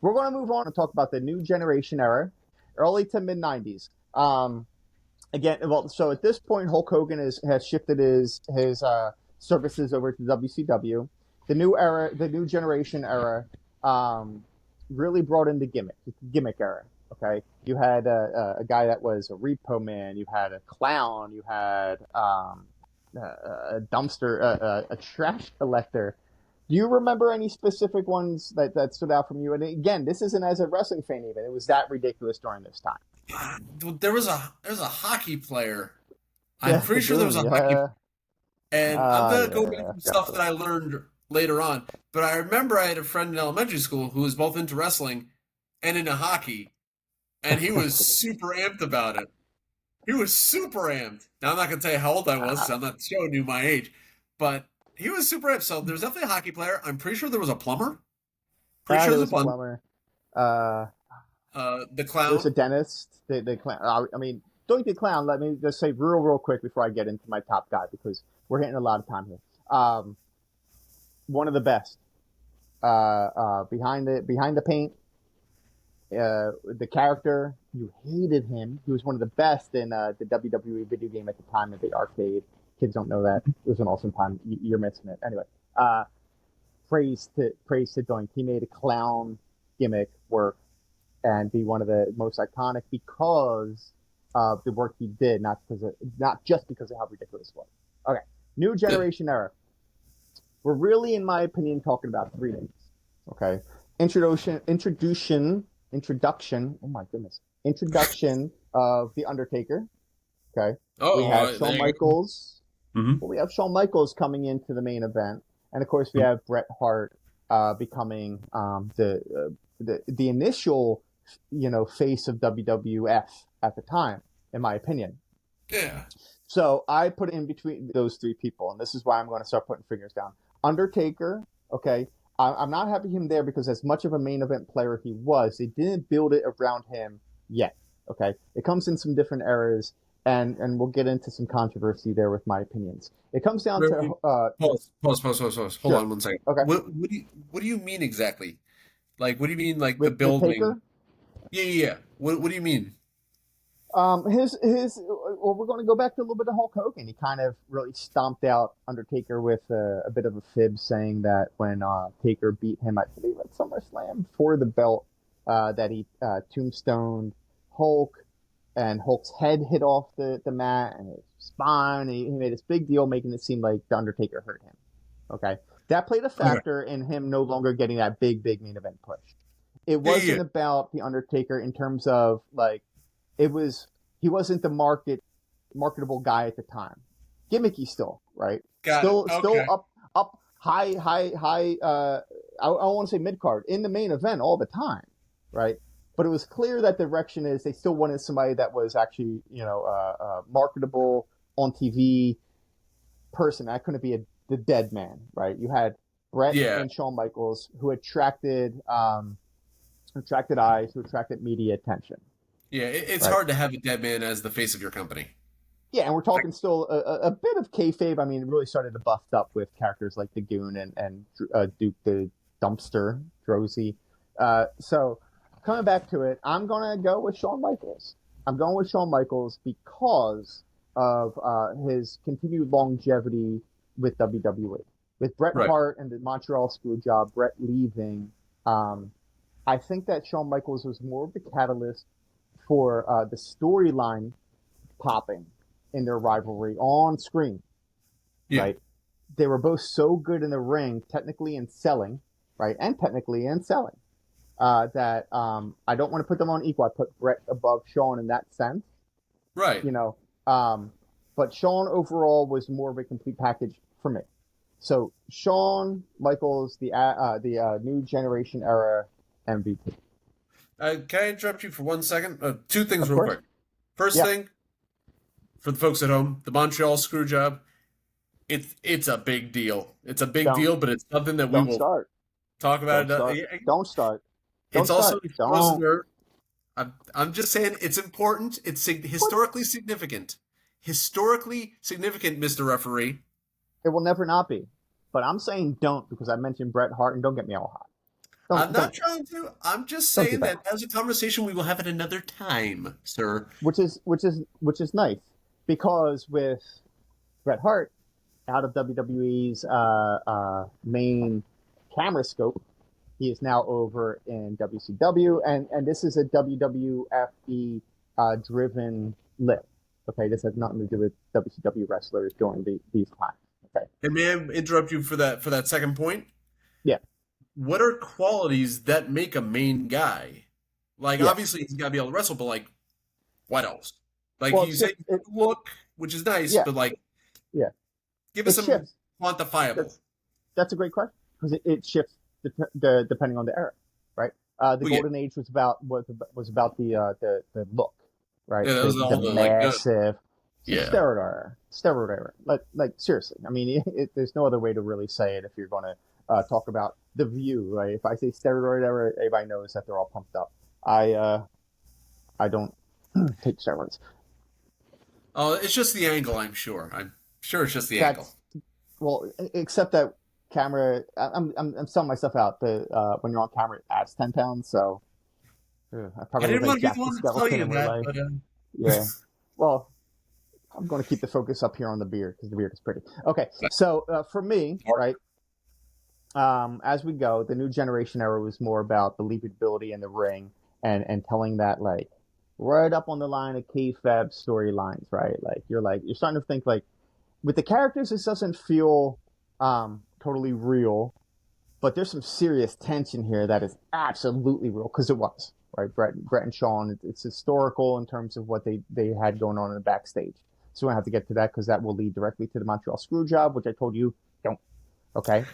we're going to move on and talk about the new generation era, early to mid '90s. Again, well, so at this point, Hulk Hogan has shifted his services over to WCW. The new era, the new generation era, really brought in the gimmick era. Okay, you had a guy that was a repo man. You had a clown. You had a dumpster, a trash collector. Do you remember any specific ones that stood out from you? And again, this isn't as a wrestling fan even. It was that ridiculous during this time. There was a hockey player. I'm Yeah, the pretty sure there was goon. a hockey, Yeah. and I'm gonna go back Yeah. from stuff that I learned later on. But I remember I had a friend in elementary school who was both into wrestling and into hockey, and he was super amped about it. He was super amped. Now I'm not gonna tell you how old I was. 'Cause I'm not showing you my age, but he was super amped. So there's definitely a hockey player. I'm pretty sure there was a plumber. Pretty sure There there's a was a plumber. plumber. Uh, The there's a clown. dentist. The clown. I mean, don't get the clown. Let me just say real quick before I get into my top guy because we're hitting a lot of time here. One of the best. Behind the paint. The character, you hated him. He was one of the best in the WWE video game at the time at the arcade. Kids don't know that. It was an awesome time. You're missing it. Anyway, praise to Doink. He made a clown gimmick work and be one of the most iconic because of the work he did, not just because of how ridiculous it was. Okay, new generation era. We're really, in my opinion, talking about three things. Okay, introduction. Oh my goodness, introduction of the Undertaker. Okay, we Oh, have there Shawn you go. Michaels. Hmm. Well, we have Shawn Michaels coming into the main event, and of course we have Bret Hart becoming the initial, face of WWF at the time, in my opinion. Yeah. So I put in between those three people, and this is why I'm going to start putting fingers down. Undertaker, okay. I'm not happy him there because as much of a main event player he was, they didn't build it around him yet. Okay, it comes in some different eras, and we'll get into some controversy there with my opinions. It comes down Wait, to wait. Pause. Hold sure, on one second. okay, What do you mean exactly? Like, what do you mean, like the with building? Taker. Yeah. What do you mean? Well, we're going to go back to a little bit of Hulk Hogan. He kind of really stomped out Undertaker with a bit of a fib, saying that when Taker beat him, I believe at SummerSlam for the belt, that he tombstoned Hulk, and Hulk's head hit off the mat and his spine. He made this big deal, making it seem like the Undertaker hurt him. Okay, that played a Okay. factor in him no longer getting that big main event push. It Yeah. wasn't about the Undertaker in terms of like it was he wasn't the marketable guy at the time. Gimmicky still, right? Got it. Still Okay. up high I don't want to say mid card in the main event all the time, right? But it was clear that the direction is they still wanted somebody that was actually, marketable on TV person. That couldn't be the dead man, right? You had Brett Yeah. and Shawn Michaels who attracted eyes, who attracted media attention, Yeah. It's right? hard to have a dead man as the face of your company. Yeah, and we're Like, talking still a bit of kayfabe. I mean, it really started to bust up with characters like the Goon and Duke the Dumpster, Drozy. So coming back to it, I'm gonna go with Shawn Michaels. I'm going with Shawn Michaels because of his continued longevity with WWE. With Bret right. Hart and the Montreal Screwjob, Bret leaving, um, I think that Shawn Michaels was more of the catalyst for the storyline popping in their rivalry on screen, Yeah. right? They were both so good in the ring, technically and selling, right? And technically and selling, that I don't want to put them on equal. I put Brett above Shawn in that sense, Right. you know. Um, but Shawn overall was more of a complete package for me. So Shawn Michaels, the new generation era MVP, Can I interrupt you for 1 second? Two things of real course. quick. First Yeah, thing, for the folks at home, the Montreal screw job, it's a big deal. It's a big don't deal, but it's something that we don't will start, talk about. don't start, don't start, don't It's also start, don't. explosive. I'm just saying it's important. It's historically significant. Historically significant, Mr. Referee. It will never not be. But I'm saying don't because I mentioned Bret Hart, and don't get me all hot. I'm not Don't trying to. I'm just don't do saying that. that as a conversation we will have at another time, sir. Which is nice because with Bret Hart out of WWE's main camera scope, he is now over in WCW, and this is a WWFE driven lift. Okay, this has nothing to do with WCW wrestlers during these times. Okay, And may I interrupt you for that second point? yeah, What are qualities that make a main guy? Like yes. obviously he's got to be able to wrestle, but like what else? Like Well, you say, look, which is nice, yeah, but like yeah, give us it some shifts. quantifiable. That's a great question because it shifts depending on the era, right? The We get golden age was about the look, right? yeah, that was The all the like the massive yeah. steroid era. Like seriously, I mean, there's no other way to really say it if you're going to talk about the view, right? If I say steroid era, everybody knows that they're all pumped up. I don't take steroids. Oh, it's just the angle. I'm sure it's just the angle. That's well, except that camera. I'm selling myself out. The when you're on camera, it adds 10 pounds. So I I probably look didn't like want to be the Jack the one to tell Skeleton you in real that, life. but Yeah. Well, I'm going to keep the focus up here on the beard because the beard is pretty. Okay. So for me, right, as we go, the new generation era was more about believability in the ring and telling that like right up on the line of kayfabe storylines, right? Like you're starting to think like with the characters, this doesn't feel totally real, but there's some serious tension here that is absolutely real because it was right. Brett and Shawn, it's historical in terms of what they had going on in the backstage. So we don't have to get to that because that will lead directly to the Montreal Screwjob, which I told you don't. Okay.